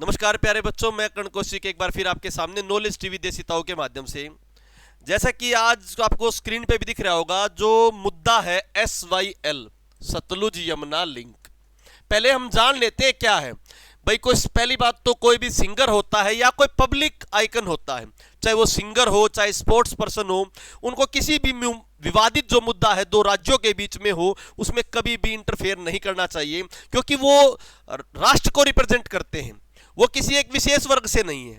नमस्कार प्यारे बच्चों, मैं कर्ण कौशिक एक बार फिर आपके सामने नॉलेज टीवी देसिताओं के माध्यम से। जैसा कि आज आपको स्क्रीन पे भी दिख रहा होगा, जो मुद्दा है SYL, सतलुज यमुना लिंक। पहले हम जान लेते हैं क्या है भाई। पहली बात तो कोई भी सिंगर होता है या कोई पब्लिक आइकन होता है, चाहे वो सिंगर हो चाहे स्पोर्ट्स पर्सन हो, उनको किसी भी विवादित जो मुद्दा है दो राज्यों के बीच में हो, उसमें कभी भी इंटरफेयर नहीं करना चाहिए, क्योंकि वो राष्ट्र को रिप्रेजेंट करते हैं। वो किसी एक विशेष वर्ग से नहीं है।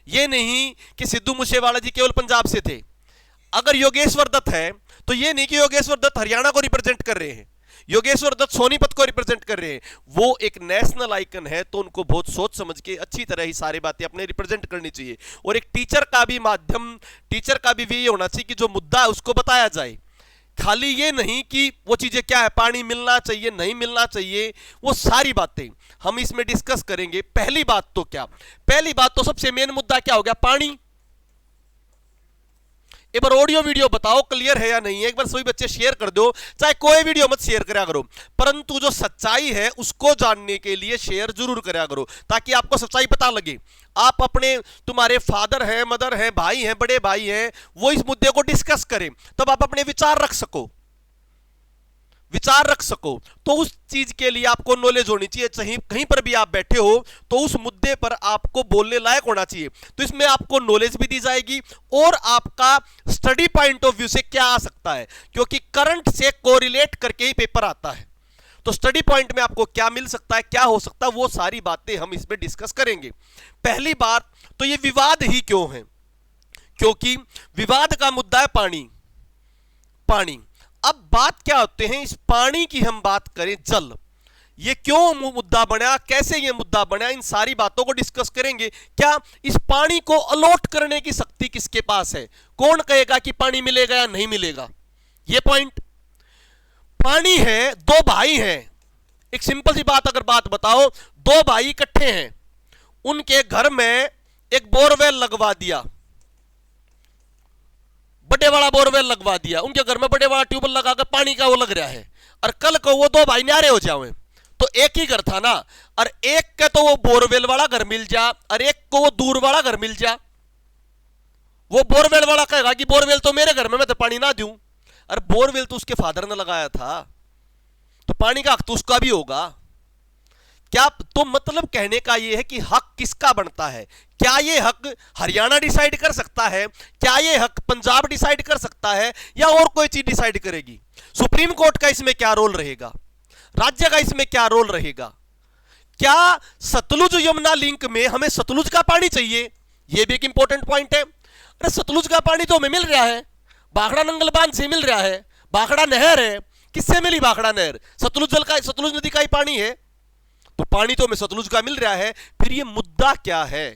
ये नहीं कि सिद्धू मूसेवाला जी केवल पंजाब से थे। अगर योगेश्वर दत्त है तो ये नहीं कि योगेश्वर दत्त हरियाणा को रिप्रेजेंट कर रहे हैं, योगेश्वर दत्त सोनीपत को रिप्रेजेंट कर रहे हैं। वो एक नेशनल आइकन है, तो उनको बहुत सोच समझ के अच्छी तरह ही सारी बातें अपने रिप्रेजेंट करनी चाहिए। और एक टीचर का भी माध्यम, टीचर का भी ये होना चाहिए कि जो मुद्दा है उसको बताया जाए। खाली ये नहीं कि वो चीजें क्या है, पानी मिलना चाहिए नहीं मिलना चाहिए, वो सारी बातें हम इसमें डिस्कस करेंगे। पहली बात तो क्या, पहली बात तो सबसे मेन मुद्दा क्या हो गया, पानी। एक बार ऑडियो वीडियो बताओ क्लियर है या नहीं है, एक बार सभी बच्चे शेयर कर दो, चाहे कोई वीडियो मत शेयर करा करो, परंतु जो सच्चाई है उसको जानने के लिए शेयर जरूर करा करो, ताकि आपको सच्चाई पता लगे। आप अपने, तुम्हारे फादर हैं, मदर हैं, भाई हैं, बड़े भाई हैं, वो इस मुद्दे को डिस्कस करें, तब आप अपने विचार रख सको, विचार रख सको। तो उस चीज के लिए आपको नॉलेज होनी चाहिए। चाहे कहीं पर भी आप बैठे हो तो उस मुद्दे पर आपको बोलने लायक होना चाहिए। तो इसमें आपको नॉलेज भी दी जाएगी और आपका स्टडी पॉइंट ऑफ व्यू से क्या आ सकता है, क्योंकि करंट से कोरिलेट करके ही पेपर आता है। तो स्टडी पॉइंट में आपको क्या मिल सकता है, क्या हो सकता है, वो सारी बातें हम इसमें डिस्कस करेंगे। पहली बात तो ये विवाद ही क्यों है, क्योंकि विवाद का मुद्दा है पानी। पानी, अब बात क्या होते हैं, इस पानी की हम बात करें, जल, ये क्यों मुद्दा बना, कैसे ये मुद्दा बना, इन सारी बातों को डिस्कस करेंगे। क्या इस पानी को अलॉट करने की शक्ति किसके पास है, कौन कहेगा कि पानी मिलेगा या नहीं मिलेगा, ये पॉइंट। पानी है, दो भाई हैं, एक सिंपल सी बात अगर बात बताओ, दो भाई इकट्ठे हैं, उनके घर में एक बोरवेल लगवा दिया, बड़े वाला बोरवेल लगवा दिया, उनके घर में बड़े वाला ट्यूबवेल लगाकर पानी का वो लग रहा है, और कल को वो दो भाई न्यारे हो जाए तो एक ही घर था ना, और एक के तो वो बोरवेल वाला घर मिल जा और एक को वो दूर वाला घर मिल जा। वो बोरवेल वाला कहेगा कि बोरवेल तो मेरे घर में, मैं तो पानी ना दूं, और बोरवेल तो उसके फादर ने लगाया था, तो पानी का हक तो उसका भी होगा। क्या तो मतलब कहने का यह है कि हक किसका बनता है, क्या यह हक हरियाणा डिसाइड कर सकता है, क्या यह हक पंजाब डिसाइड कर सकता है, या और कोई चीज डिसाइड करेगी। सुप्रीम कोर्ट का इसमें क्या रोल रहेगा, राज्य का इसमें क्या रोल रहेगा। क्या सतलुज यमुना लिंक में हमें सतलुज का पानी चाहिए, यह भी एक इंपॉर्टेंट पॉइंट है। अरे सतलुज का पानी तो हमें मिल रहा है, भाखड़ा नंगल बांध से मिल रहा है, भाखड़ा नहर है, किससे मिली भाखड़ा नहर, सतलुज जल का, सतलुज नदी का ही पानी है, तो पानी तो हमें सतलुज का मिल रहा है। फिर ये मुद्दा क्या है,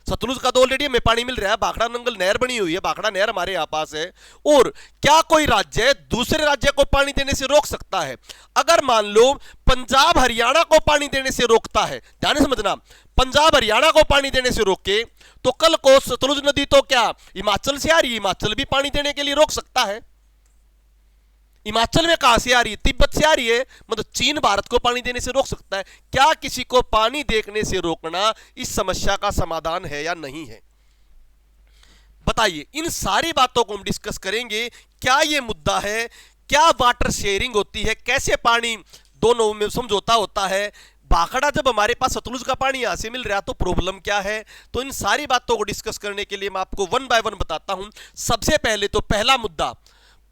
सतलुज का तो ऑलरेडी हमें पानी मिल रहा है, भाखड़ा नंगल नहर बनी हुई है, भाखड़ा नहर हमारे यहां पास है, और क्या कोई राज्य दूसरे राज्य को पानी देने से रोक सकता है। अगर मान लो पंजाब हरियाणा को पानी देने से रोकता है, ध्यान से समझना, पंजाब हरियाणा को पानी देने से रोके, तो कल को सतलुज नदी तो क्या हिमाचल से आ रही है, हिमाचल भी पानी देने के लिए रोक सकता है। हिमाचल में कहां से आ रही है, तिब्बत से आ रही है, मतलब चीन भारत को पानी देने से रोक सकता है। क्या किसी को पानी देखने से रोकना इस समस्या का समाधान है या नहीं है, बताइए। इन सारी बातों को हम डिस्कस करेंगे। क्या यह मुद्दा है, क्या वाटर शेयरिंग होती है, कैसे पानी दोनों में समझौता होता है, भाखड़ा जब हमारे पास सतलुज का पानी यहां से मिल रहा है तो प्रॉब्लम क्या है। तो इन सारी बातों को डिस्कस करने के लिए मैं आपको वन बाय वन बताता हूं। सबसे पहले तो पहला मुद्दा,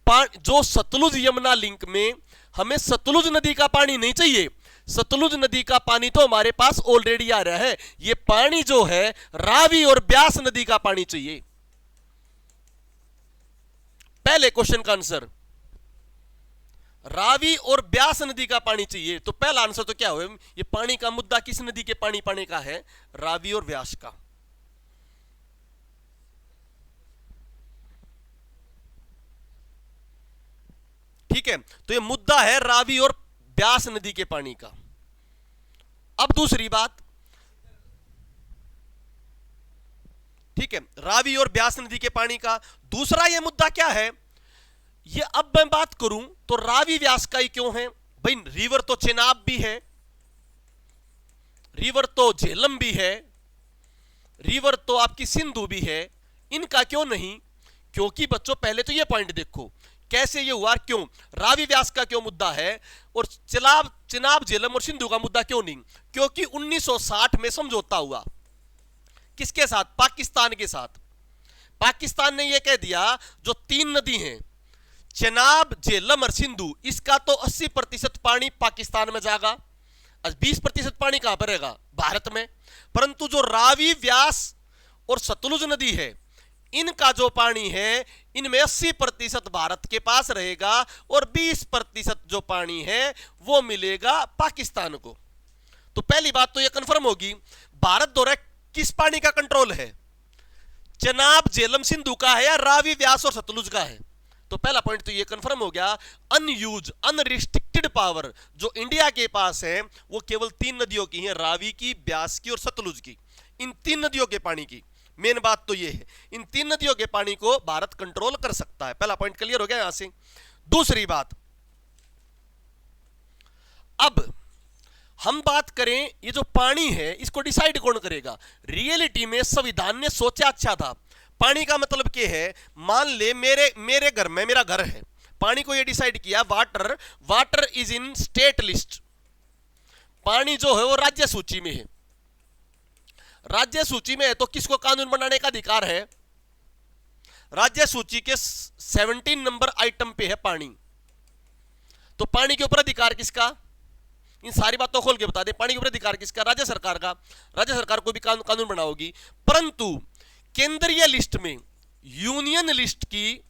जो सतलुज यमुना लिंक में हमें सतलुज नदी का पानी नहीं चाहिए, सतलुज नदी का पानी तो हमारे पास ऑलरेडी आ रहा है। ये पानी जो है रावी और ब्यास नदी का पानी चाहिए। पहले क्वेश्चन का आंसर, रावी और ब्यास नदी का पानी चाहिए, तो पहला आंसर तो क्या हुआ, ये पानी का मुद्दा किस नदी के पानी पाने का है, रावी और ब्यास का। ठीक है, तो ये मुद्दा है रावी और ब्यास नदी के पानी का। अब दूसरी बात, ठीक है, रावी और ब्यास नदी के पानी का दूसरा ये मुद्दा क्या है, ये अब मैं बात करूं तो रावी व्यास का ही क्यों है भाई, रिवर तो चेनाब भी है, रिवर तो झेलम भी है, रिवर तो आपकी सिंधु भी है, इनका क्यों नहीं? क्योंकि बच्चों पहले तो ये पॉइंट देखो कैसे ये हुआ, क्यों रावी व्यास का क्यों मुद्दा है और चिनाब झेलम और सिंधु का मुद्दा क्यों नहीं? क्योंकि 1960 में समझौता हुआ, किसके साथ? पाकिस्तान के साथ। पाकिस्तान ने यह कह दिया जो 3 नदी हैं चिनाब झेलम और सिंधु, इसका तो 80% पानी पाकिस्तान में जाएगा, 20% पानी कहां पर रहेगा? भारत में। परंतु जो रावी व्यास और सतलुज नदी है इनका जो पानी है इनमें 80% भारत के पास रहेगा और 20% जो पानी है वो मिलेगा पाकिस्तान को। तो पहली बात तो ये कंफर्म होगी भारत द्वारा किस पानी का कंट्रोल है, चिनाब झेलम सिंधु का है या रावी व्यास और सतलुज का है? तो पहला पॉइंट तो ये कंफर्म हो गया, अनयूज अनरिस्ट्रिक्टेड पावर जो इंडिया के पास है वो केवल 3 नदियों की है, रावी की, ब्यास की और सतलुज की। इन 3 नदियों के पानी की मेन बात तो ये है, इन 3 नदियों के पानी को भारत कंट्रोल कर सकता है। पहला पॉइंट क्लियर हो गया यहां से। दूसरी बात, अब हम बात करें ये जो पानी है इसको डिसाइड कौन करेगा? रियलिटी में संविधान ने सोचा अच्छा था। पानी का मतलब क्या है? मान ले मेरे घर में, मेरा घर है, पानी को ये डिसाइड किया water is in state list, पानी जो है वो राज्य सूची में है। राज्य सूची में है तो किसको कानून बनाने का अधिकार है? राज्य सूची के 17 नंबर आइटम पे है पानी। तो पानी के ऊपर अधिकार किसका? इन सारी बातों खोल के बता दे, पानी के ऊपर अधिकार किसका? राज्य सरकार का। राज्य सरकार को भी कानून बनाओगी। परंतु केंद्रीय लिस्ट में, यूनियन लिस्ट की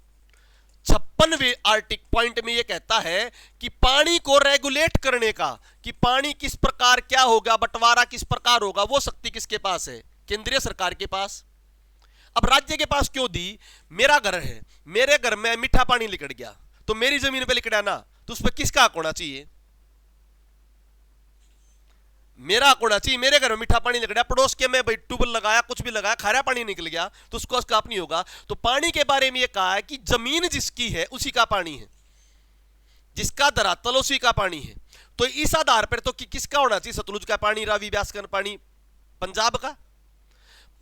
56वें आर्टिकल पॉइंट में यह कहता है कि पानी को रेगुलेट करने का, कि पानी किस प्रकार क्या होगा, बंटवारा किस प्रकार होगा, वो शक्ति किसके पास है? केंद्रीय सरकार के पास। अब राज्य के पास क्यों दी? मेरा घर है, मेरे घर में मीठा पानी लिकड़ गया तो मेरी जमीन पे लिकड़ा ना, तो उस पर किसका हक होना चाहिए? मेरा हक होना चाहिए। मेरे घर में मीठा पानी निकल गया, पड़ोस के में भाई ट्यूबवेल लगाया, कुछ भी लगाया, खारा पानी निकल गया तो उसको उसका हक नहीं होगा। तो पानी के बारे में यह कहा है कि जमीन जिसकी है उसी का पानी है, जिसका धरातल उसी का पानी है। तो इस आधार पर तो किसका होना चाहिए? सतलुज का पानी, रावी व्यास का पानी पंजाब का।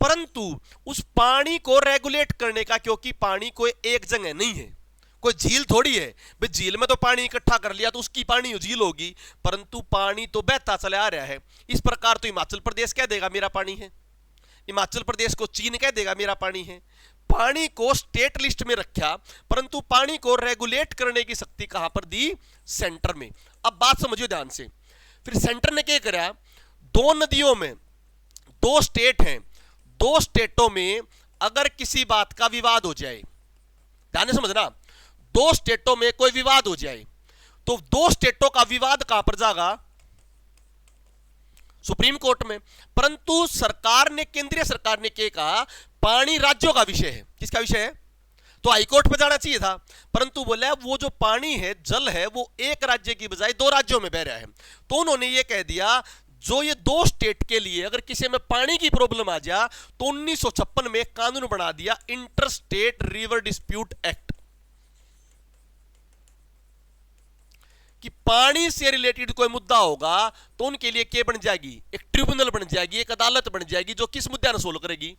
परंतु उस पानी को रेगुलेट करने का, क्योंकि पानी कोई एक जगह नहीं है, कोई झील थोड़ी है भाई, झील में तो पानी इकट्ठा कर लिया तो उसकी पानी झील होगी, परंतु पानी तो बहता चला आ रहा है। इस प्रकार तो हिमाचल प्रदेश कह देगा मेरा पानी है, हिमाचल प्रदेश को चीन कह देगा मेरा पानी है। पानी को स्टेट लिस्ट में रखा, परंतु पानी को रेगुलेट करने की शक्ति कहां पर दी? सेंटर में। अब बात समझिए ध्यान से। फिर सेंटर ने क्या करा? 2 नदियों में 2 स्टेट हैं, 2 स्टेटों में अगर किसी बात का विवाद हो जाए, ध्यान से समझना, 2 स्टेटों में कोई विवाद हो जाए तो 2 स्टेटों का विवाद कहां पर जाएगा? सुप्रीम कोर्ट में। परंतु सरकार ने, केंद्रीय सरकार ने क्या कहा? पानी राज्यों का विषय है। किसका विषय है? तो हाईकोर्ट पर जाना चाहिए था, परंतु बोला वो जो पानी है, जल है, वो एक राज्य की बजाय 2 राज्यों में बह रहा है। तो उन्होंने ये कह दिया जो ये 2 स्टेट के लिए अगर किसी में पानी की प्रॉब्लम आ जाए तो 1956 में कानून बना दिया, inter state river dispute act, कि पानी से रिलेटेड कोई मुद्दा होगा तो उनके लिए क्या बन जाएगी? एक ट्रिब्यूनल बन जाएगी, एक अदालत बन जाएगी जो किस मुद्दे ने सोल्व करेगी?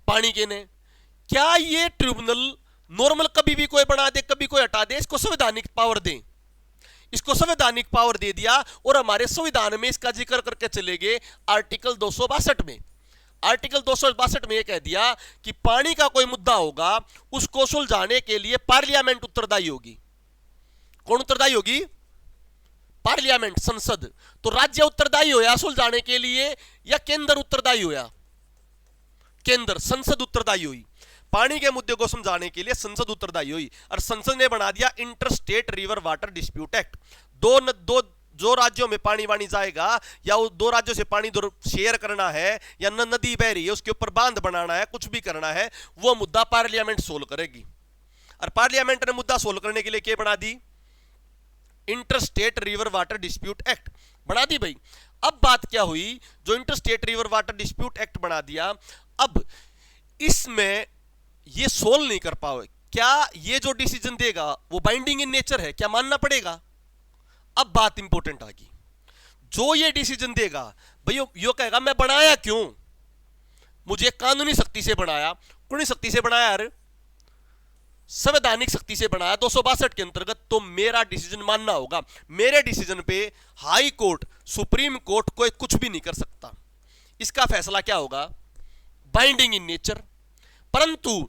पानी के ने। क्या ये ट्रिब्यूनल नॉर्मल कभी भी कोई बना दे, कभी कोई हटा दे? इसको संवैधानिक पावर दें, इसको संवैधानिक पावर दे दिया और हमारे संविधान में इसका जिक्र करके चले गए आर्टिकल 262 में। आर्टिकल 262 में यह कह दिया कि पानी का कोई मुद्दा होगा उसको सुलझाने के लिए पार्लियामेंट उत्तरदायी होगी। कौन उत्तरदायी होगी? पार्लियामेंट, संसद। तो राज्य उत्तरदायी होया सुलझाने के लिए या केंद्र उत्तरदायी होया? केंद्र, संसद उत्तरदायी हुई। पानी के मुद्दे को समझाने के लिए संसद उत्तरदायी हुई और संसद ने बना दिया inter state river water dispute act. दो जो राज्यों में पानी वानी जाएगा या वो 2 राज्यों से पानी शेयर करना है या नदी बह रही है उसके ऊपर बांध बनाना है, कुछ भी करना है, वो मुद्दा पार्लियामेंट सोल्व करेगी। और पार्लियामेंट ने मुद्दा सोल्व करने के लिए क्या बना दी? Inter state river water dispute act बना दी भाई। अब बात क्या हुई? जो inter state river water dispute act बना दिया, अब इसमें ये सोल्व नहीं कर पाओ, क्या ये जो डिसीजन देगा वो बाइंडिंग इन नेचर है? क्या मानना पड़ेगा? अब बात इंपॉर्टेंट आ गई। जो ये डिसीजन देगा भाई यो कहेगा मैं बनाया क्यों, मुझे कानूनी शक्ति से बनाया, कानूनी शक्ति से बनाया यार, संवैधानिक शक्ति से बनाया 262 के अंतर्गत, तो मेरा डिसीजन मानना होगा। मेरे डिसीजन पे हाई कोर्ट, सुप्रीम कोर्ट कोई कुछ भी नहीं कर सकता। इसका फैसला क्या होगा, बाइंडिंग इन नेचर। परंतु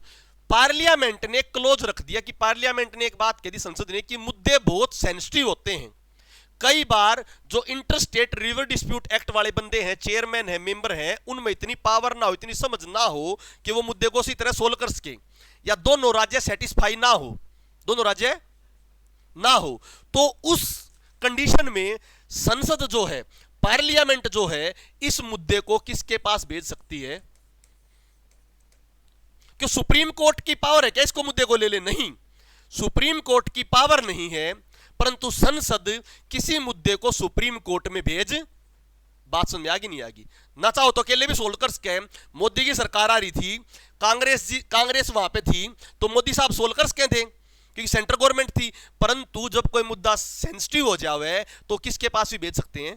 पार्लियामेंट ने क्लोज रख दिया कि पार्लियामेंट ने एक बात कह दी संसद ने कि मुद्दे बहुत सेंसिटिव होते हैं। कई बार जो inter state river dispute act वाले बंदे हैं, चेयरमैन है, मेंबर हैं, उनमें इतनी पावर ना हो, इतनी समझ ना हो कि वो मुद्दे को उसी तरह सोल्व कर सके, या दोनों राज्य सेटिस्फाई ना हो, दोनों राज्य ना हो, तो उस कंडीशन में संसद जो है, पार्लियामेंट जो है, इस मुद्दे को किसके पास भेज सकती है, कि सुप्रीम कोर्ट की पावर है क्या इसको मुद्दे को ले ले, नहीं, सुप्रीम कोर्ट की पावर नहीं है, परंतु संसद किसी मुद्दे को सुप्रीम कोर्ट में भेज, बात समझ में आ गई नहीं आ गई, ना चाहो तो अकेले भी सोल्व कर सके। मोदी की सरकार आ रही थी, कांग्रेस वहां पे थी, तो मोदी साहब सोल्व कर सके थे क्योंकि सेंट्रल गवर्नमेंट थी। परंतु जब कोई मुद्दा सेंसिटिव हो जावे तो किसके पास भी भेज सकते हैं,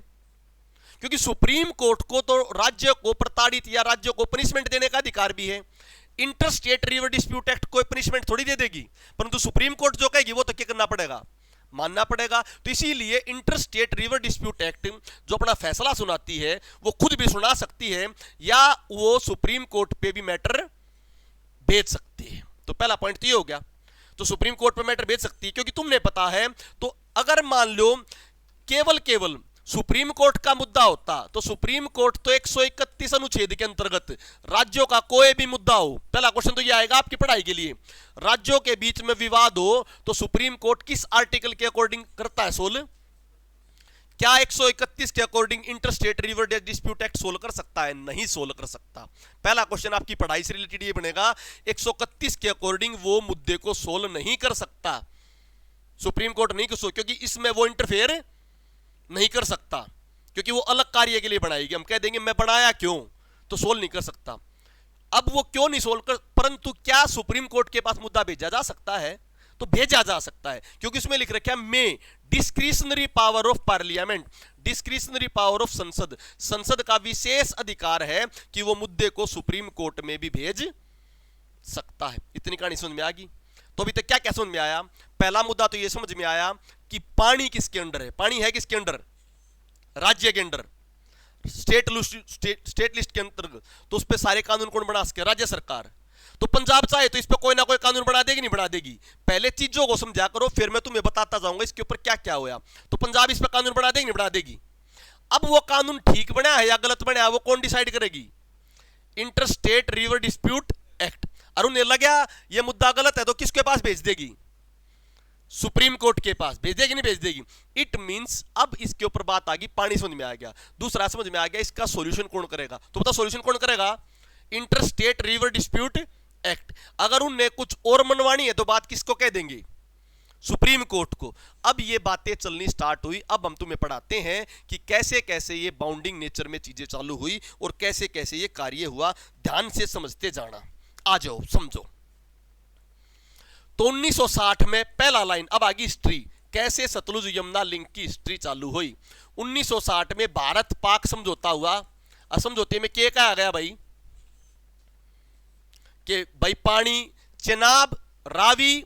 क्योंकि सुप्रीम कोर्ट को तो राज्य को प्रताड़ित या राज्य को पनिशमेंट देने का अधिकार भी है। Inter state river dispute act कोई पनिशमेंट थोड़ी दे देगी, परंतु सुप्रीम कोर्ट जो कहेगी वो तो क्या करना पड़ेगा, मानना पड़ेगा। तो इसीलिए inter state river dispute act जो अपना फैसला सुनाती है वो खुद भी सुना सकती है, या वो सुप्रीम कोर्ट पे भी मैटर भेज सकती है। तो पहला पॉइंट तो ये हो गया, तो सुप्रीम कोर्ट पे मैटर भेज सकती है, क्योंकि तुमने पता है, तो अगर मान लो केवल सुप्रीम कोर्ट का मुद्दा होता, तो सुप्रीम कोर्ट तो 131 अनुच्छेद के अंतर्गत राज्यों का कोई भी मुद्दा हो, पहला क्वेश्चन तो यह आएगा आपकी पढ़ाई के लिए, राज्यों के बीच में विवाद हो तो सुप्रीम कोर्ट किस आर्टिकल के अकॉर्डिंग करता है सोल्व, क्या 131 के according inter state river dispute act solve कर सकता है, नहीं सोल्व कर सकता। पहला क्वेश्चन आपकी पढ़ाई से रिलेटेड ये बनेगा, 131 के अकॉर्डिंग वो मुद्दे को सोल्व नहीं कर सकता सुप्रीम कोर्ट, नहीं कर, क्योंकि इसमें वो इंटरफेयर नहीं कर सकता, क्योंकि वो अलग कार्य के लिए बनाएगी। हम कह देंगे मैं बनाया क्यों, तो सोल्व नहीं कर सकता। अब वो क्यों नहीं सोल्व कर, परंतु क्या सुप्रीम कोर्ट के पास मुद्दा भेजा जा सकता है, तो भेजा जा सकता है, क्योंकि उसमें लिख रखा है may discretionary power of parliament, discretionary power of संसद, संसद का विशेष अधिकार है कि वो मुद्दे को सुप्रीम कोर्ट में भी भेज सकता है। इतनी कहानी समझ में आ गई। तो अभी तक क्या क्या समझ में आया, पहला मुद्दा तो ये समझ में आया कि पानी किसके अंडर है, पानी है किसके अंडर, राज्य के अंडर, स्टेट लिस्ट के अंतर्गत, तो उस पर सारे कानून कौन बना सके, राज्य सरकार। तो पंजाब चाहे तो इस पर कोई ना कोई कानून बना देगी, नहीं बना देगी, पहले चीजों को समझा करो, फिर मैं तुम्हें बताता जाऊंगा इसके ऊपर क्या क्या हुआ। तो पंजाब इस पर कानून बना देगी, नहीं बना देगी। अब वो कानून ठीक बना है या गलत बना है वो कौन डिसाइड करेगी, inter state river dispute act. और उन्हें लगा ये मुद्दा गलत है तो किसके पास भेज देगी, सुप्रीम कोर्ट के पास भेज देगी, नहीं भेज देगी। इट मींस अब इसके ऊपर बात आ गई, पानी समझ में आ गया, दूसरा समझ में आ गया, इसका सॉल्यूशन कौन करेगा, तो बताओ सॉल्यूशन कौन करेगा, inter state river dispute act. अगर उनने कुछ और मनवानी है तो बात किसको कह देंगे, सुप्रीम कोर्ट को। अब ये बातें चलनी स्टार्ट हुई। अब हम तुम्हें पढ़ाते हैं कि कैसे कैसे ये बाउंडिंग नेचर में चीजें चालू हुई और कैसे कैसे ये कार्य हुआ, ध्यान से समझते जाना। आ जाओ समझो। तो 1960 में पहला लाइन, अब आगे हिस्ट्री, कैसे सतलुज यमुना लिंक की हिस्ट्री चालू हुई। 1960 में भारत पाक समझौता हुआ, और समझौते में क्या कहा गया भाई, कि भाई पानी चेनाब, रावी,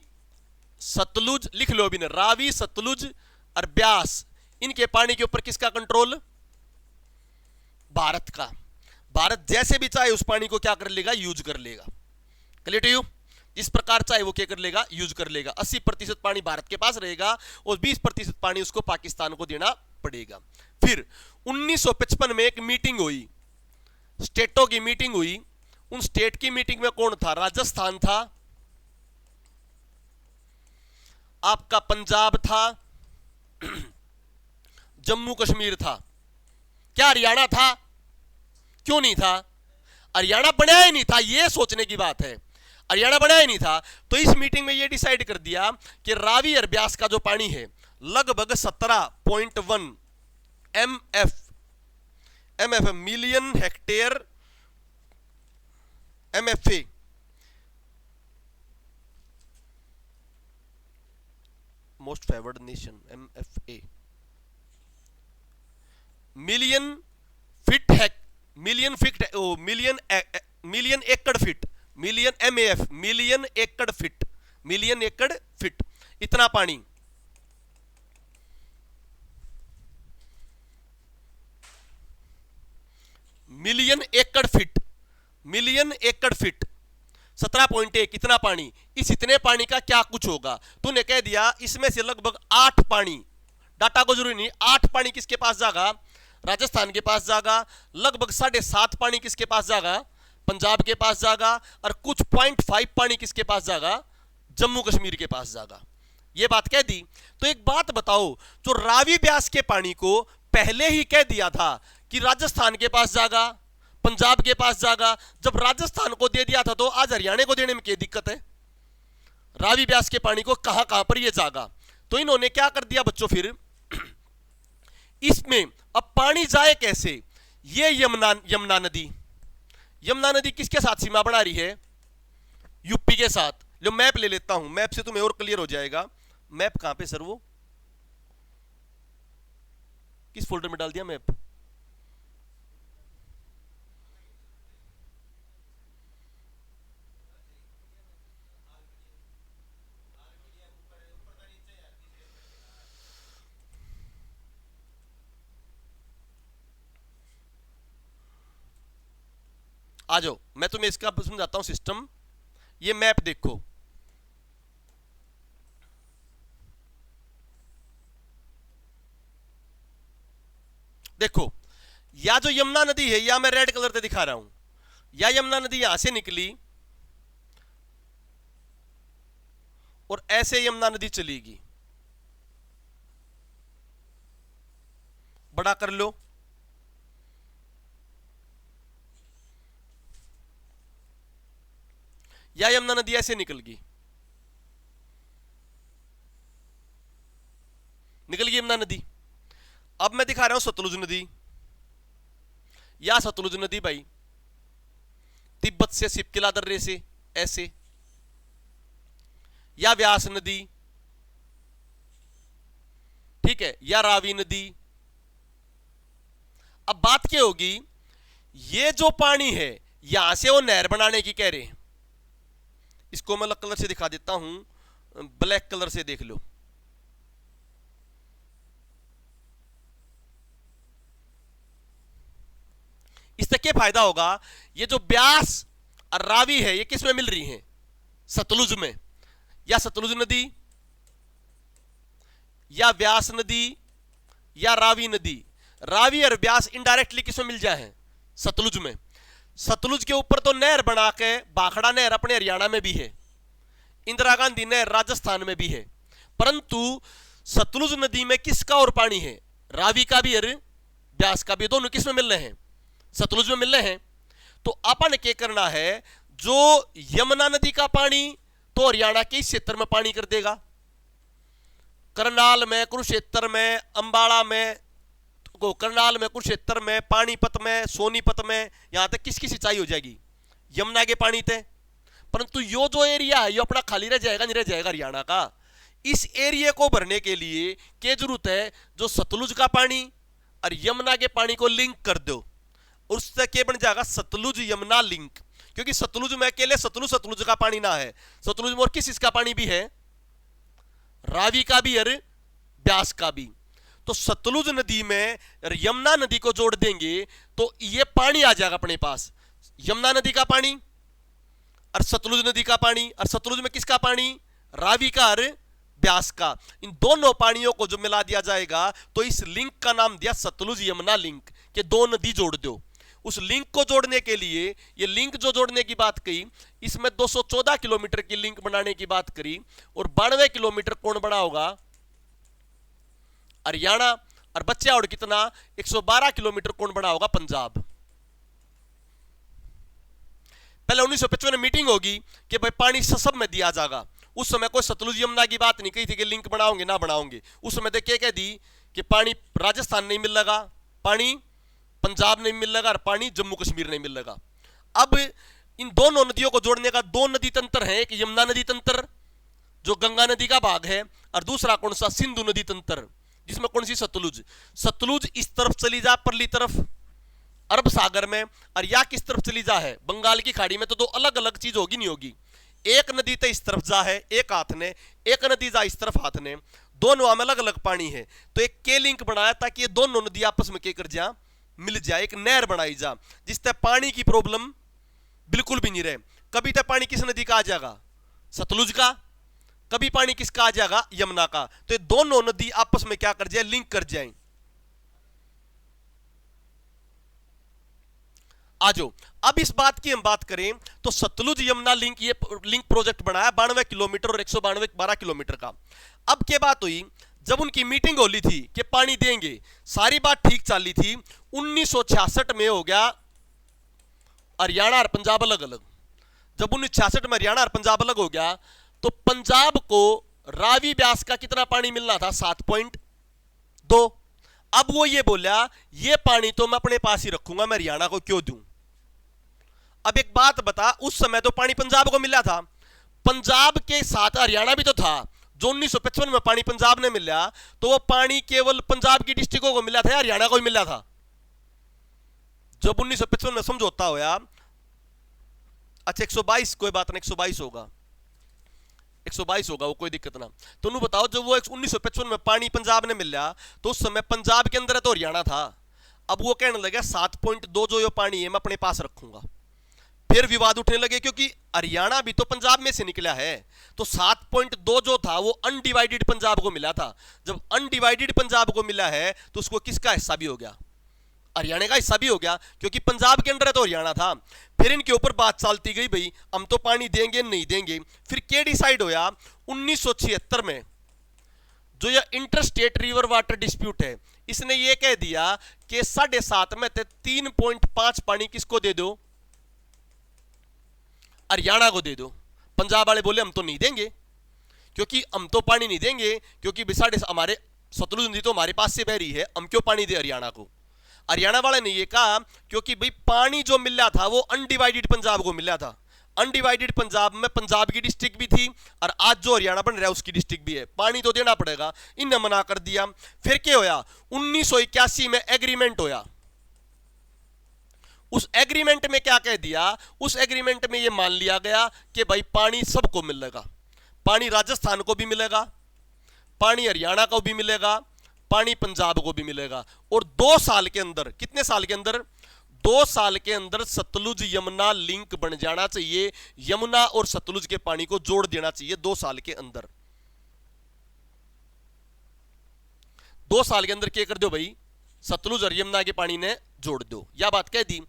सतलुज, लिख लो अभी ने, रावी, सतलुज और ब्यास, इनके पानी के ऊपर किसका कंट्रोल, भारत का। भारत जैसे भी चाहे उस पानी को क्या कर लेगा, यूज कर लेगा। क्लियर टू यू, इस प्रकार चाहे वो क्या कर लेगा, यूज कर लेगा। 80% पानी भारत के पास रहेगा और 20% पानी उसको पाकिस्तान को देना पड़ेगा। फिर 1955 में एक मीटिंग हुई, स्टेटों की मीटिंग हुई। उन स्टेट की मीटिंग में कौन था, राजस्थान था, आपका पंजाब था, जम्मू कश्मीर था, क्या हरियाणा था, क्यों नहीं था, हरियाणा बनाया ही नहीं था, यह सोचने की बात है, हरियाणा बनाया ही नहीं था। तो इस मीटिंग में यह डिसाइड कर दिया कि रावी और ब्यास का जो पानी है लगभग 17.1 MF million hectare, MFA, most favoured nation, MFA, million fit है, मिलियन फिट, मिलियन एकड़ फिट, मिलियन MAF, मिलियन एकड़ फिट, मिलियन एकड़ फिट, इतना पानी। मिलियन एकड़ फिट, मिलियन एकड़ फिट 17.1 इतना पानी। इस इतने पानी का क्या कुछ होगा? तूने कह दिया इसमें से लगभग 8 पानी, डाटा को जरूरी नहीं, 8 पानी किसके पास जाएगा? राजस्थान के पास जाएगा। लगभग 7.5 पानी किसके पास जाएगा? पंजाब के पास जाएगा। और कुछ 0.5 पानी किसके पास जाएगा? जम्मू कश्मीर के पास जाएगा। ये बात कह दी। तो एक बात बताओ, जो रावी ब्यास के पानी को पहले ही कह दिया था कि राजस्थान के पास जाएगा, पंजाब के पास जाएगा, जब राजस्थान को दे दिया था तो आज हरियाणा को देने में क्या दिक्कत है? रावी ब्यास के पानी को कहां कहां पर ये जाएगा? तो इन्होंने क्या कर दिया बच्चों, फिर इसमें अब पानी जाए कैसे? ये यमुना नदी, यमुना नदी किसके साथ सीमा बना रही है? यूपी के साथ। लो मैप ले लेता हूं, मैप से तुम्हें और क्लियर हो जाएगा। मैप कहां पे सर? वो किस फोल्डर में डाल दिया मैप? आ जाओ, मैं तुम्हें इसका समझाता हूं सिस्टम। ये मैप देखो, देखो या जो यमुना नदी है, या मैं रेड कलर से दिखा रहा हूं, या यमुना नदी यहां से निकली और ऐसे यमुना नदी चलेगी। बड़ा कर लो, या यमुना नदी ऐसे निकल गई, निकल गई यमुना नदी। अब मैं दिखा रहा हूं सतलुज नदी, या सतलुज नदी भाई तिब्बत से सिपकिला दर्रे से ऐसे, या व्यास नदी, ठीक है, या रावी नदी। अब बात क्या होगी, ये जो पानी है यहां से वो नहर बनाने की कह रहे हैं। इसको मैं अलग कलर से दिखा देता हूं, ब्लैक कलर से देख लो। इससे क्या फायदा होगा? ये जो ब्यास और रावी है ये किस में मिल रही हैं? सतलुज में। या सतलुज नदी, या व्यास नदी, या रावी नदी। रावी और ब्यास इनडायरेक्टली किस में मिल जाए? सतलुज में। सतलुज के ऊपर तो नहर बना के, भाखड़ा नहर अपने हरियाणा में भी है, इंदिरा गांधी नहर राजस्थान में भी है, परंतु सतलुज नदी में किसका और पानी है? रावी का भी और ब्यास का भी। दोनों किस में मिल रहे हैं? सतलुज में मिल रहे हैं। तो अपन क्या करना है, जो यमुना नदी का पानी तो हरियाणा के क्षेत्र में पानी कर देगा, करनाल में, कुरुक्षेत्र में, अंबाला में, करनाल में, कुरुक्षेत्र में, पानीपत में, सोनीपत में, यहां तक किसकी सिंचाई हो जाएगी? यमुना के पानी थे। परंतु यो जो एरिया है ये अपना खाली रह जाएगा, नहीं रह जाएगा हरियाणा का। इस एरिया को भरने के लिए क्या जरूरत है? जो सतलुज का पानी और यमुना के पानी को लिंक कर दो, उससे क्या बन जाएगा? सतलुज यमुना लिंक। क्योंकि सतलुज में अकेले सतलुज का पानी ना है, सतलुज में और किस इसका पानी भी है? रावी का भी और ब्यास का भी। तो सतलुज नदी में यमुना नदी को जोड़ देंगे तो ये पानी आ जाएगा अपने पास, यमुना नदी का पानी और सतलुज नदी का पानी। और सतलुज में किसका पानी? रावी का और ब्यास का। इन दोनों पानियों को जो मिला दिया जाएगा तो इस लिंक का नाम दिया सतलुज यमुना लिंक, के दो नदी जोड़ दो। उस लिंक को जोड़ने के लिए, ये लिंक जो जोड़ने की बात कही, इसमें 214 किलोमीटर की लिंक बनाने की बात करी, और 92 किलोमीटर कौन बना होगा? हरियाणा। और बच्चा और कितना? 112 किलोमीटर कौन बना होगा? पंजाब। पहले 1955 में मीटिंग होगी कि भाई पानी सब में दिया जाएगा। उस समय कोई सतलुज यमुना की बात नहीं कही थी कि लिंक बनाओगे ना बनाओगे। उस समय तो क्या कह दी कि पानी राजस्थान नहीं मिल लगा, पानी पंजाब नहीं मिल लगा, और पानी जम्मू कश्मीर नहीं मिल लगा। अब इन दोनों नदियों को जोड़ने का दो नदी तंत्र है, एक यमुना नदी तंत्र जो गंगा नदी का भाग है, और दूसरा कौन सा? सिंधु नदी तंत्र, जिसमें कौन सी? सतलुज। सतलुज इस तरफ चली जा परली तरफ, अरब सागर में, और या किस तरफ चली जा है बंगाल की खाड़ी में, तो दो अलग अलग चीज होगी नहीं होगी। एक नदी तो इस तरफ जा है एक हाथ ने, एक नदी जा इस तरफ हाथ ने, दोनों में अलग अलग पानी है। तो एक के लिंक बनाया ताकि ये दोनों नदी आपस में के कर जा मिल जाए, एक नहर बनाई जा जिससे पानी की प्रॉब्लम बिल्कुल भी नहीं रहे। कभी तो पानी किस नदी का आ जाएगा, सतलुज का, कभी पानी किसका आ जाएगा, यमुना का। तो ये दोनों नदी आपस में क्या कर जाए, लिंक कर जाए। आजो अब इस बात की हम बात करें तो सतलुज यमुना लिंक, ये लिंक प्रोजेक्ट बनाया 92 किलोमीटर और 192 12 किलोमीटर का। अब क्या बात हुई, जब उनकी मीटिंग होली थी कि पानी देंगे, सारी बात ठीक चली थी। 1966 में हो गया हरियाणा और पंजाब अलग अलग। जब 1966 में हरियाणा और पंजाब अलग हो गया तो पंजाब को रावी ब्यास का कितना पानी मिलना था, 7.2। अब वो ये बोला ये पानी तो मैं अपने पास ही रखूंगा, मैं हरियाणा को क्यों दूं। अब एक बात बता, उस समय तो पानी पंजाब को मिला था, पंजाब के साथ हरियाणा भी तो था। जो 1955 में पानी पंजाब ने मिला तो वो पानी केवल पंजाब की डिस्ट्रिक्टों को मिला था, हरियाणा को ही मिला था। जब 1955 में समझौता होया, अच्छा 122, कोई बात नहीं 122 होगा, 122 होगा वो, कोई दिक्कत ना। तो उन्होंने बताओ जब वो 1955 में पानी पंजाब ने मिला तो उस समय पंजाब के अंदर तो हरियाणा था। अब वो कहने लगा 7.2 जो ये पानी है मैं अपने पास रखूंगा। फिर विवाद उठने लगे क्योंकि हरियाणा भी तो पंजाब में से निकला है। तो 7.2 जो था वो अनडिवाइडेड पंजाब को मिला था। जब अनडिवाइडेड पंजाब को मिला है तो उसको किसका हिस्सा भी हो गया, हरियाणा का हिस्सा भी हो गया, क्योंकि पंजाब के अंदर तो हरियाणा था। फिर इनके ऊपर बात चलती गई, भाई हम तो पानी देंगे नहीं देंगे। फिर क्या डिसाइड होया, 1976 में जो ये इंटरस्टेट रिवर वाटर डिस्प्यूट है, इसने ये कह दिया कि 7.5 में 3.5 पानी किसको दे दो, हरियाणा को दे दो। पंजाब वाले बोले हम तो नहीं देंगे, क्योंकि हम तो पानी नहीं देंगे, क्योंकि हमारे सतलुज नदी तो हमारे पास से बह रही है, हम क्यों पानी दे हरियाणा को। हरियाणा वाले ने ये कहा क्योंकि भाई पानी जो मिला था वो अनडिवाइडेड पंजाब को मिला था। अनडिवाइडेड पंजाब में पंजाब की डिस्ट्रिक्ट भी थी और आज जो हरियाणा बन रहा है उसकी डिस्ट्रिक्ट भी है, पानी तो देना पड़ेगा। इन्हें मना कर दिया। फिर क्या होया, 1981 में एग्रीमेंट होया। उस एग्रीमेंट में क्या कह दिया, उस एग्रीमेंट में यह मान लिया गया कि भाई पानी सबको मिलेगा, पानी राजस्थान को भी मिलेगा, पानी हरियाणा को भी मिलेगा, पानी पंजाब को भी मिलेगा। और 2 साल के अंदर, कितने साल के अंदर, 2 साल के अंदर सतलुज यमुना लिंक बन जाना चाहिए। यमुना और सतलुज के पानी को जोड़ देना चाहिए 2 साल के अंदर। 2 साल के अंदर क्या कर दो भाई, सतलुज और यमुना के पानी ने जोड़ दो, यह बात कह दी।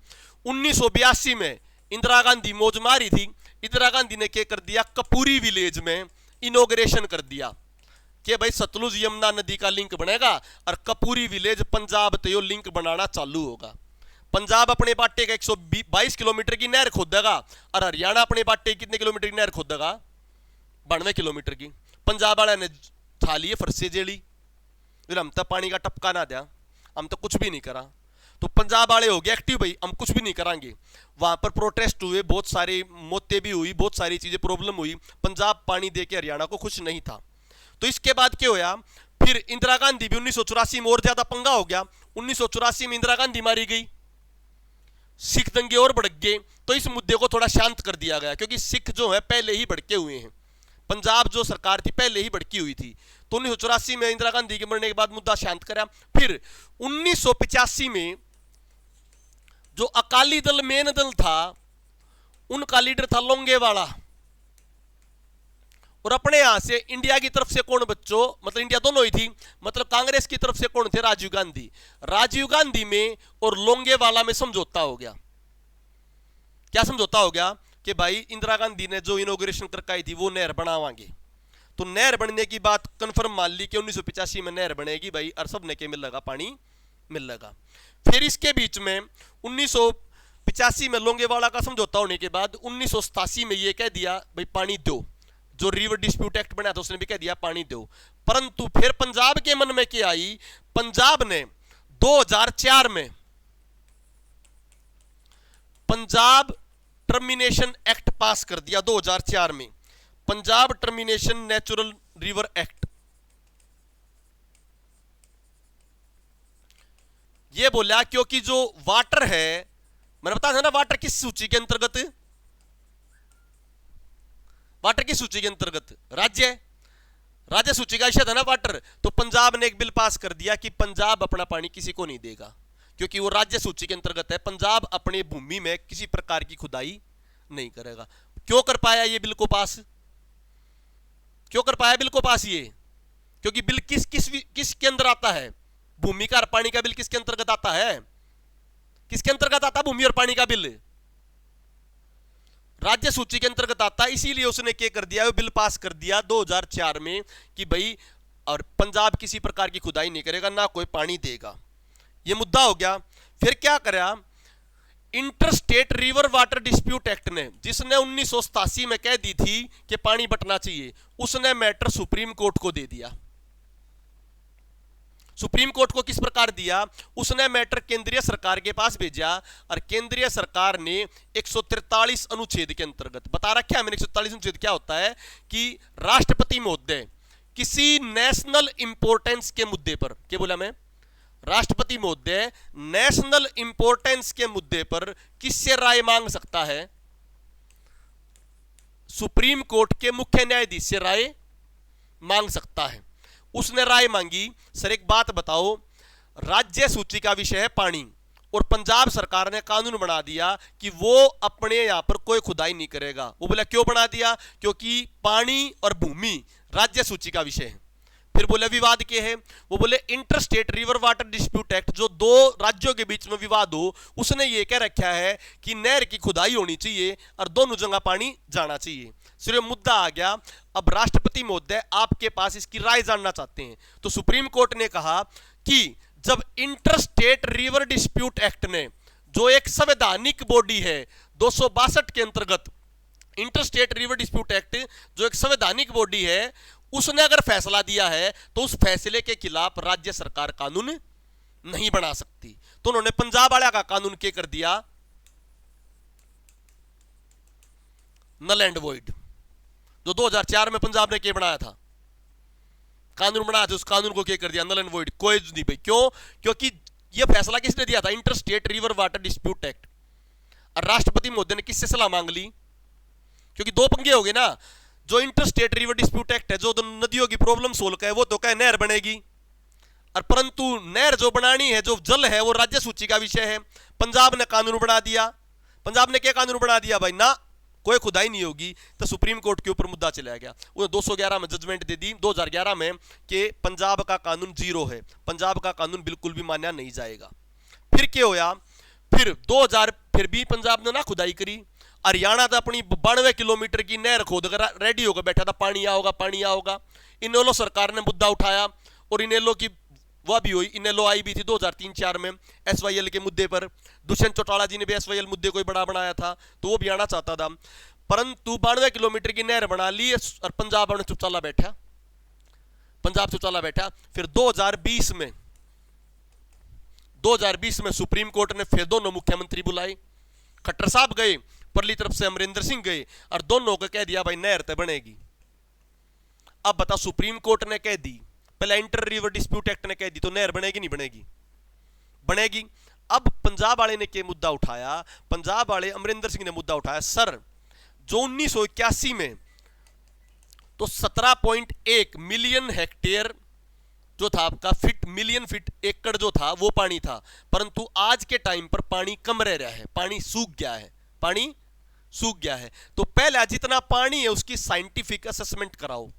1982 में इंदिरा गांधी मौज मारी थी। इंदिरा गांधी ने क्या कर दिया, कपूरी विलेज में इनॉग्रेशन कर दिया कि भाई सतलुज यमुना नदी का लिंक बनेगा और कपूरी विलेज पंजाब तो लिंक बनाना चालू होगा। पंजाब अपने बाटे का 122 किलोमीटर की नहर खोदेगा और हरियाणा अपने बाटे कितने किलोमीटर की नहर खोदेगा, 92 किलोमीटर की। पंजाब वाले ने ठा लिए फरसे जेली, हम तो पानी का टपका ना दिया, हम तो कुछ भी नहीं करा। तो पंजाब वाले हो गए एक्टिव, भाई हम कुछ भी नहीं करांगे। वहां पर प्रोटेस्ट हुए, बहुत सारी मौतें भी हुई, बहुत सारी चीजें प्रॉब्लम हुई। पंजाब पानी दे के हरियाणा को खुश नहीं था। तो इसके बाद क्या होया, फिर इंदिरा गांधी भी 1984 में और ज्यादा पंगा हो गया। 1984 में इंदिरा गांधी मारी गई, सिख दंगे और भड़क गए। तो इस मुद्दे को थोड़ा शांत कर दिया गया, क्योंकि सिख जो है पहले ही भड़के हुए हैं, पंजाब जो सरकार थी पहले ही भड़की हुई थी। तो 1984 में इंदिरा गांधी के मरने के बाद मुद्दा शांत करा। फिर 1985 में जो अकाली दल मेन दल था, उनका लीडर था लोंगेवाला, और अपने यहां से इंडिया की तरफ से कौन बच्चों, मतलब इंडिया दोनों ही थी, मतलब कांग्रेस की तरफ से कौन थे, राजीव गांधी। राजीव गांधी में और लोंगेवाला में समझौता हो गया। क्या समझौता हो गया कि भाई इंदिरा गांधी ने जो इनॉग्रेशन करवाई थी वो नहर बनावांगे। तो नहर बनने की बात कंफर्म मान ली कि 1985 में नहर बनेगी भाई, और सब ने के मिल लगा, पानी मिल लगा। फिर इसके बीच में 1985 में लोंगेवाला का समझौता होने के बाद 1987 में यह कह दिया भाई पानी दो। जो रिवर डिस्प्यूट एक्ट बना था उसने भी कह दिया पानी दो। परंतु फिर पंजाब के मन में क्या आई, पंजाब ने 2004 में पंजाब टर्मिनेशन एक्ट पास कर दिया। 2004 में Punjab termination natural river act. ये बोला क्योंकि जो वाटर है, मैंने बताया था ना वाटर किस सूची के अंतर्गत, वाटर की सूची के अंतर्गत राज्य सूची का विषय था ना वाटर। तो पंजाब ने एक बिल पास कर दिया कि पंजाब अपना पानी किसी को नहीं देगा, क्योंकि वो राज्य सूची के अंतर्गत है। पंजाब अपने भूमि में किसी प्रकार की खुदाई नहीं करेगा। क्यों कर पाया ये बिल को पास, क्यों कर पाया बिल को पास ये? क्योंकि बिल किसके अंदर आता है? भूमि का और पानी का बिल किसके अंतर्गत आता है? किसके अंतर्गत आता है भूमि और पानी का बिल? राज्य सूची के अंतर्गत आता है। इसीलिए उसने क्या कर दिया, बिल पास कर दिया 2004 में कि भाई और पंजाब किसी प्रकार की खुदाई नहीं करेगा, ना कोई पानी देगा। ये मुद्दा हो गया। फिर क्या करा, inter state river water dispute act ने, जिसने 1987 में कह दी थी कि पानी बंटना चाहिए, उसने मैटर सुप्रीम कोर्ट को दे दिया। सुप्रीम कोर्ट को किस प्रकार दिया, उसने मैटर केंद्रीय सरकार के पास भेजा और केंद्रीय सरकार ने 143 अनुच्छेद के अंतर्गत बता रखा है मैंने। 143 अनुच्छेद क्या होता है कि राष्ट्रपति महोदय किसी नेशनल इंपोर्टेंस के मुद्दे पर, क्या बोला मैं, राष्ट्रपति महोदय नेशनल इंपोर्टेंस के मुद्दे पर किससे राय मांग सकता है? सुप्रीम कोर्ट के मुख्य न्यायाधीश से राय मांग सकता है। उसने राय मांगी, सर एक बात बताओ, राज्य सूची का विषय है पानी और पंजाब सरकार ने कानून बना दिया कि वो अपने यहां पर कोई खुदाई नहीं करेगा। वो बोला क्यों बना दिया? क्योंकि पानी और भूमि राज्य सूची का विषय है। फिर बोले विवाद क्या है? वो बोले inter state river water dispute act, जो दो राज्यों के बीच में विवाद हो, उसने ये कह रखा है कि नहर की खुदाई होनी चाहिए और दोनों जगह पानी जाना चाहिए। सिर्फ मुद्दा आ गया, अब राष्ट्रपति महोदय आपके पास इसकी राय जानना चाहते हैं। तो सुप्रीम कोर्ट ने कहा कि जब inter state river dispute act ने, जो एक संवैधानिक बॉडी है 262 के अंतर्गत, inter state river dispute act जो एक संवैधानिक बॉडी है, उसने अगर फैसला दिया है तो उस फैसले के खिलाफ राज्य सरकार कानून नहीं बना सकती। तो उन्होंने पंजाब वाला का कानून क्या कर दिया, नल एंड वॉइड। जो 2004 में पंजाब ने क्या बनाया था, कानून बनाया था, उस कानून को क्या कर दिया, नल एंड वॉइड, कोई नहीं भाई। क्यों? क्योंकि यह फैसला किसने दिया था, inter state river water dispute act. और राष्ट्रपति महोदय ने किससे सलाह मांग ली? क्योंकि दो पंगे हो गए ना, जो inter state river dispute act है, जो नदियों की प्रॉब्लम सोल्व करे, वो तो कहे नहर बनेगी, और परंतु नहर जो बनानी है, जो जल है, वो राज्य सूची का विषय है। पंजाब ने कानून बना दिया। पंजाब ने क्या कानून बना दिया भाई, ना कोई खुदाई नहीं होगी। तो सुप्रीम कोर्ट के ऊपर मुद्दा चला गया। वो 211 में जजमेंट दे दी 2011 में कि पंजाब का कानून जीरो है, पंजाब का कानून बिल्कुल भी मान्या नहीं जाएगा। फिर क्या होया, फिर 2000 फिर भी पंजाब ने ना खुदाई करी। हरियाणा तो अपनी 92 किलोमीटर की नहर खोद कर रेडी होकर बैठा था, पानी आओगा पानी आओगा। इनेलो सरकार ने मुद्दा उठाया और इनेलो की वह भी हुई, इनेलो आई भी थी 2003-04 में एसवाईएल के मुद्दे पर। दुष्यंत चौटाला जी ने भी एसवाईएल मुद्दे को बड़ा बनाया था, तो वो भी आना चाहता था, परंतु 92 किलोमीटर की नहर बना ली और पंजाब ने चुपचाला बैठा, पंजाब चुपचाला बैठा। फिर 2020 में सुप्रीम कोर्ट ने फिर दोनों मुख्यमंत्री बुलाए, खट्टर साहब गए, परली तरफ से अमरिंदर सिंह गए, और दोनों को कह दिया भाई नहर तो बनेगी। अब बता, सुप्रीम कोर्ट ने कह दी, पहले इंटर रिवर डिस्प्यूट एक्ट ने कह दी, तो नहर बनेगी नहीं बनेगी? बनेगी। अब पंजाब वाले ने क्या मुद्दा उठाया, पंजाब वाले अमरिंदर सिंह ने मुद्दा उठाया, सर जो 1981 में तो 17.1 मिलियन हेक्टेयर जो था आपका फीट, मिलियन फीट एकड़ जो था वो पानी था, परंतु आज के टाइम पर पानी कम रह रहा है, पानी सूख गया है, पानी सूख गया है। तो पहला जितना पानी है उसकी साइंटिफिक असेसमेंट कराओ।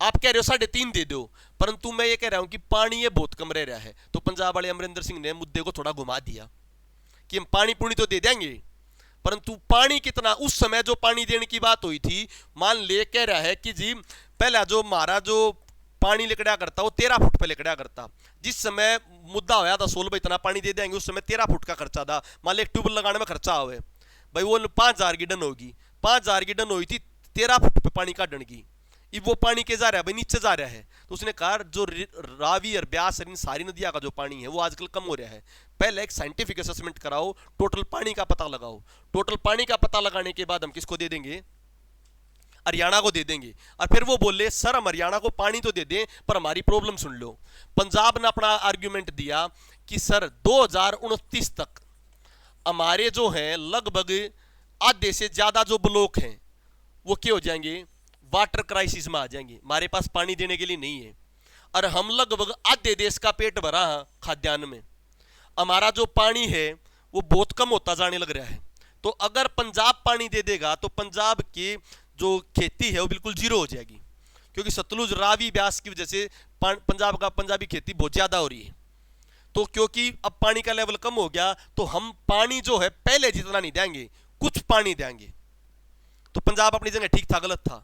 आप कह रहे हो 3.5 दे दो, परंतु मैं ये कह रहा हूं कि पानी ये बहुत कम रह रहा है। तो पंजाब वाले अमरिंदर सिंह ने मुद्दे को थोड़ा घुमा दिया कि हम पानी पूरी तो दे देंगे, परंतु पानी कितना, उस समय जो पानी देने की बात हुई थी, मान ले कह रहा है कि जी पहला जो हमारा जो पानी लिकड़ा करता वो 13 फुट पे लिकड़ा करता। जिस समय मुद्दा होया था 16 भाई इतना पानी दे देंगे, उस समय 13 फुट का खर्चा था। मान लो एक ट्यूबवेल लगाने में खर्चा हुए भाई, वो 5000 की डन होगी, 5000 की डन हुई थी 13 फुट पे पानी काटने की। अब वो पानी के जा रहा है भाई, नीचे जा रहा है। तो उसने कहा जो रावी और ब्यास इन सारी नदियां का जो पानी है वो आजकल कम हो रहा है, पहले एक साइंटिफिक असेसमेंट कराओ, टोटल पानी का पता लगाओ। टोटल पानी का पता लगाने के बाद हम किसको दे देंगे, हरियाणा को दे देंगे। और फिर वो बोले सर हम हरियाणा को पानी तो दे दें पर हमारी प्रॉब्लम सुन लो। पंजाब ने अपना आर्ग्यूमेंट दिया कि सर 2029 तक हमारे जो हैं लगभग आधे से ज्यादा जो ब्लॉक हैं वो क्या हो जाएंगे, वाटर क्राइसिस में आ जाएंगे, हमारे पास पानी देने के लिए नहीं है। और हम लगभग आधे देश का पेट भरा है खाद्यान्न में, हमारा जो पानी है वो बहुत कम होता जाने लग रहा है। तो अगर पंजाब पानी दे देगा तो पंजाब की जो खेती है वो बिल्कुल जीरो हो जाएगी, क्योंकि सतलुज रावी ब्यास की वजह से पंजाबी खेती बहुत ज्यादा हो रही है। तो क्योंकि अब पानी का लेवल कम हो गया तो हम पानी जो है पहले जितना नहीं देंगे, कुछ पानी देंगे। तो पंजाब अपनी जगह ठीक था गलत था।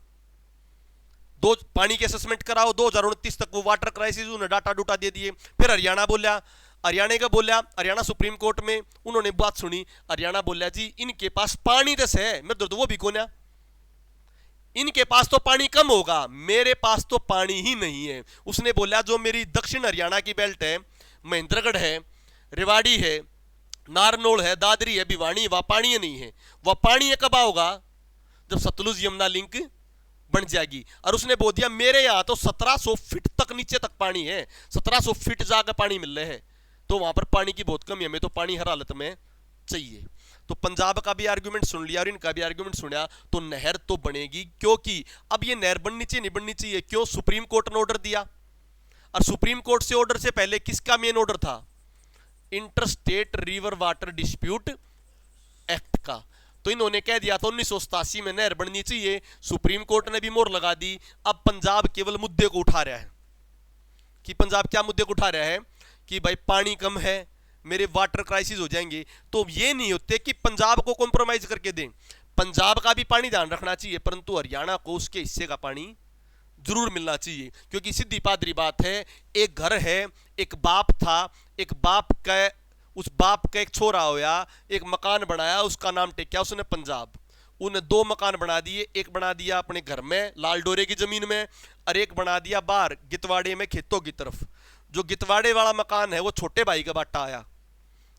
दो पानी के असेसमेंट कराओ, 2029 तक वो वाटर क्राइसिस उन्होंने डाटा डूटा दे दिए। फिर हरियाणा बोला, हरियाणा का बोला, हरियाणा सुप्रीम कोर्ट में उन्होंने बात सुनी। हरियाणा बोला जी इनके पास पानी दस है, मेरे तो वो भी कोना, इनके पास तो पानी कम होगा, मेरे पास तो पानी ही नहीं है। उसने बोला जो मेरी दक्षिण हरियाणा की बेल्ट है, महेंद्रगढ़ है, रेवाड़ी है, नारनौल है, दादरी है, भिवानी, वह पानी नहीं है। वह पानी कब आओगा, जब सतलुज यमुना लिंक बन जाएगी। और उसने बोल दिया मेरे यहां तो 1700 फीट तक नीचे तक पानी है, 1700 फीट जाकर पानी मिल रहा है, तो वहां पर पानी की बहुत कमी है, हमें तो पानी हर हालत में चाहिए। तो पंजाब का भी आर्गुमेंट सुन लिया और इनका भी आर्गुमेंट सुना, तो नहर तो बनेगी। क्योंकि अब ये नहर बननी चाहिए नहीं बननी चाहिए, क्यों, सुप्रीम कोर्ट ने ऑर्डर दिया। और सुप्रीम कोर्ट से ऑर्डर से पहले किसका मेन ऑर्डर था, interstate river water dispute act का। तो इन्होंने कह दिया था 1987 में नहर बननी चाहिए, सुप्रीम कोर्ट ने भी मोहर लगा दी। अब पंजाब केवल मुद्दे को उठा रहा है कि पंजाब क्या मुद्दे को उठा रहा है कि भाई पानी कम है, मेरे वाटर क्राइसिस हो जाएंगे। तो ये नहीं होते कि पंजाब को कॉम्प्रोमाइज करके दें, पंजाब का भी पानी ध्यान रखना चाहिए, परंतु हरियाणा को उसके हिस्से का पानी जरूर मिलना चाहिए। क्योंकि सीधी पादरी बात है, एक घर है, एक बाप था, एक बाप का, उस बाप का एक छोरा होया, एक मकान बनाया, उसका नाम टेकिया उसने पंजाब। उन्हें 2 मकान बना दिए, एक बना दिया अपने घर में लाल डोरे की जमीन में, और एक बना दिया बाहर गितवाड़े में खेतों की तरफ। जो गितवाड़े वाला मकान है वो छोटे भाई का बाटा आया।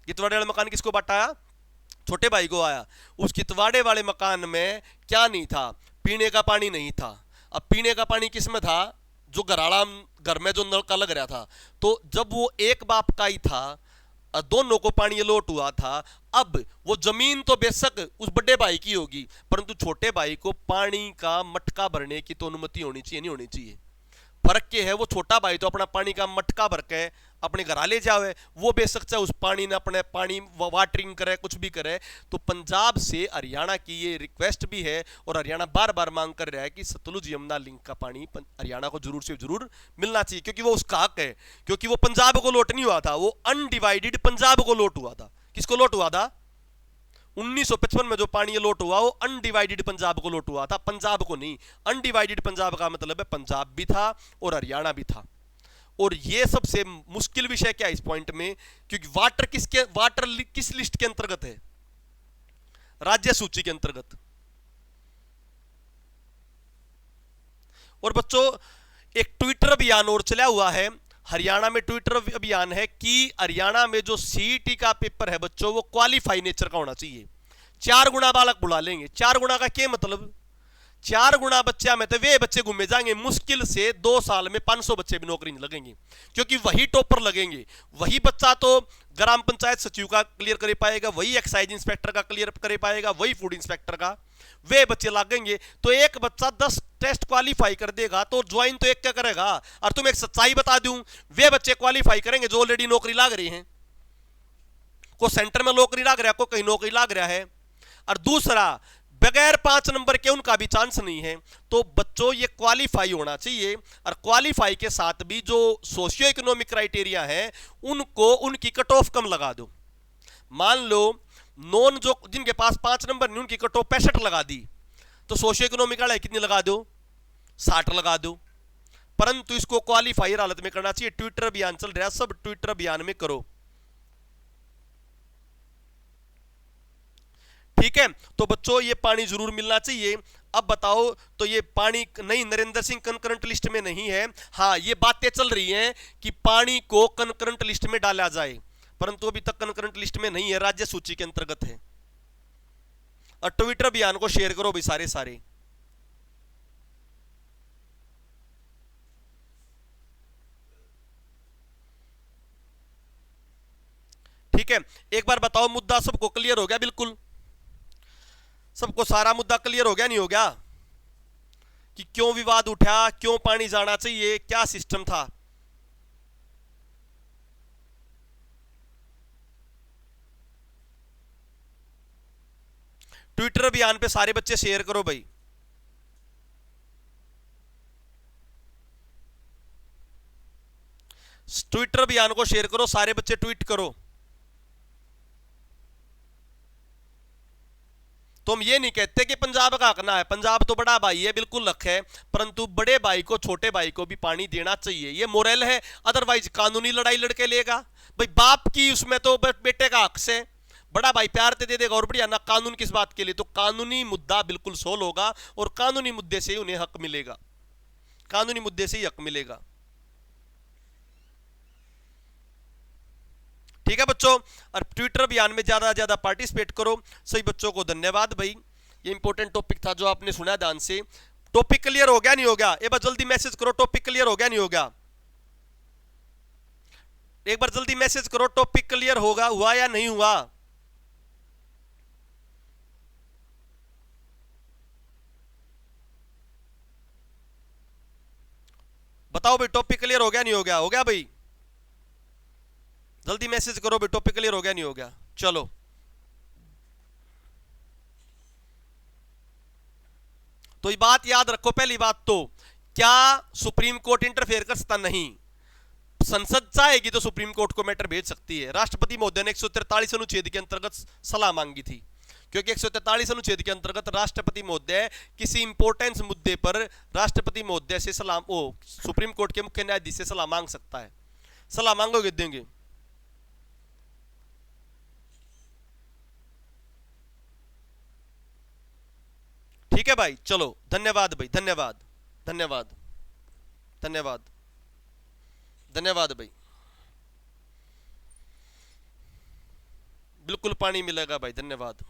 गितवाड़े वाला मकान किसको बाटा आया, छोटे भाई को आया। उस गितवाड़े वाले मकान में क्या नहीं था, पीने का पानी नहीं था। अब पीने का पानी किस में था, जो घराड़ा घर में जो नलका लग रहा था। तो जब वो एक बाप का ही था, दोनों को पानी अलॉट हुआ था। अब वो जमीन तो बेशक उस बड़े भाई की होगी, परंतु छोटे भाई को पानी का मटका भरने की तो अनुमति होनी चाहिए, नहीं होनी चाहिए। फर्क क्या है, वो छोटा भाई तो अपना पानी का मटका भर के अपने घर ले जावे, वो बेशक चाहे उस पानी ने अपने पानी वाटरिंग करे, कुछ भी करे। तो पंजाब से हरियाणा की ये रिक्वेस्ट भी है और हरियाणा बार बार मांग कर रहा है कि सतलुज यमुना लिंक का पानी हरियाणा को जरूर से जरूर मिलना चाहिए, क्योंकि वो उसका हक है। क्योंकि वो पंजाब को लौट नहीं हुआ था, वो अनडिवाइडेड पंजाब को लौट हुआ था। किसको लौट हुआ था, 1955 में जो पानी लौट हुआ वो अनडिवाइडेड पंजाब को लौट हुआ था, पंजाब को नहीं। अनडिवाइडेड पंजाब का मतलब है पंजाब भी था और हरियाणा भी था। और ये सबसे मुश्किल विषय क्या है इस पॉइंट में, क्योंकि वाटर किस लिस्ट के अंतर्गत है, राज्य सूची के अंतर्गत। और बच्चों एक ट्विटर अभियान और चला हुआ है हरियाणा में, ट्विटर अभियान है कि हरियाणा में जो सीईटी का पेपर है बच्चों वो क्वालिफाई नेचर का होना चाहिए। 4 गुना बालक बुला लेंगे। 4 गुना का क्या मतलब, 4 गुना बच्चा में तो वे बच्चे घूमे जाएंगे, मुश्किल से 2 साल में 500 बच्चे भी नौकरी नहीं लगेंगे, क्योंकि वही टॉपर लगेंगे। वही बच्चा तो ग्राम पंचायत सचिव का क्लियर कर पाएगा, वही एक्साइज इंस्पेक्टर का क्लियर कर पाएगा, वही फूड इंस्पेक्टर का, वे बच्चे लगेंगे। तो एक बच्चा 10 टेस्ट क्वालिफाई कर देगा तो ज्वाइन तो एक क्या करेगा। और तुम एक सच्चाई बता दूं, वे बच्चे क्वालिफाई करेंगे जो ऑलरेडी नौकरी लाग रही हैं। को सेंटर में नौकरी लाग रहा है, को कहीं नौकरी लाग रहा है। और दूसरा, बगैर 5 नंबर के उनका भी चांस नहीं है। तो बच्चों ये क्वालिफाई होना चाहिए। और क्वालिफाई के साथ भी जो सोशियो इकोनॉमिक क्राइटेरिया है उनको, उनकी कट ऑफ कम लगा दो। मान लो नॉन जो जिनके पास 5 नंबर नहीं उनकी कट ऑफ 65 लगा दी, तो सोशियो इकोनॉमिक वाला कितनी लगा दो, 60 लगा दो। परंतु इसको क्वालिफायर हालत में करना चाहिए। ट्विटर अभियान चल रहा है, सब ट्विटर अभियान में करो, ठीक है। तो बच्चों ये पानी जरूर मिलना चाहिए। अब बताओ, तो ये पानी नहीं, नरेंद्र सिंह कंकरेंट लिस्ट में नहीं है। हाँ, ये बातें चल रही हैं कि पानी को कंकरेंट लिस्ट में डाला जाए, परंतु अभी तक कंकरेंट लिस्ट में नहीं है, राज्य सूची के अंतर्गत है। और ट्विटर अभियान को शेयर करो भी सारे। ठीक है, एक बार बताओ मुद्दा सबको क्लियर हो गया? बिल्कुल सबको सारा मुद्दा क्लियर हो गया नहीं हो गया कि क्यों विवाद उठा, क्यों पानी जाना चाहिए, क्या सिस्टम था? ट्विटर अभियान पे सारे बच्चे शेयर करो भाई। ट्विटर अभियान को शेयर करो, सारे बच्चे ट्वीट करो। तो हम ये नहीं कहते कि पंजाब का हकना है, पंजाब तो बड़ा भाई है, बिल्कुल हक है, परंतु बड़े भाई को छोटे भाई को भी पानी देना चाहिए, ये मोरल है। अदरवाइज कानूनी लड़ाई लड़के लेगा भाई, बाप की उसमें तो बेटे का हक से बड़ा भाई प्यार दे देगा और बढ़िया ना, कानून किस बात के लिए? तो कानूनी मुद्दा बिल्कुल सोल्व होगा और कानूनी मुद्दे से ही उन्हें हक मिलेगा, कानूनी मुद्दे से ही हक मिलेगा। ठीक है बच्चों, और ट्विटर अभियान में ज्यादा से ज्यादा पार्टिसिपेट करो। सही बच्चों को धन्यवाद भाई, ये इंपॉर्टेंट टॉपिक था जो आपने सुना ध्यान से। टॉपिक क्लियर हो गया नहीं हो गया? एक बार जल्दी मैसेज करो, टॉपिक क्लियर हो गया नहीं हो गया? एक बार जल्दी मैसेज करो, टॉपिक क्लियर होगा, हुआ या नहीं हुआ? बताओ भाई, टॉपिक क्लियर हो गया नहीं हो गया? हो गया भाई? जल्दी मैसेज करो भाई, टॉपिक क्लियर हो गया नहीं हो गया? चलो, तो ये बात याद रखो। पहली बात तो क्या सुप्रीम कोर्ट इंटरफेयर कर सकता? नहीं। संसद चाहेगी तो सुप्रीम कोर्ट को मैटर भेज सकती है। राष्ट्रपति महोदय ने 143 अनुच्छेद के अंतर्गत सलाह मांगी थी, क्योंकि 143 अनुच्छेद के अंतर्गत राष्ट्रपति महोदय किसी इंपोर्टेंस मुद्दे पर राष्ट्रपति महोदय से सलाह, सुप्रीम कोर्ट के मुख्य न्यायाधीश से सलाह मांग सकता है। सलाह मांगोगे, देंगे। ठीक है भाई, चलो धन्यवाद भाई, धन्यवाद धन्यवाद धन्यवाद धन्यवाद भाई। बिल्कुल पानी मिलेगा भाई, धन्यवाद।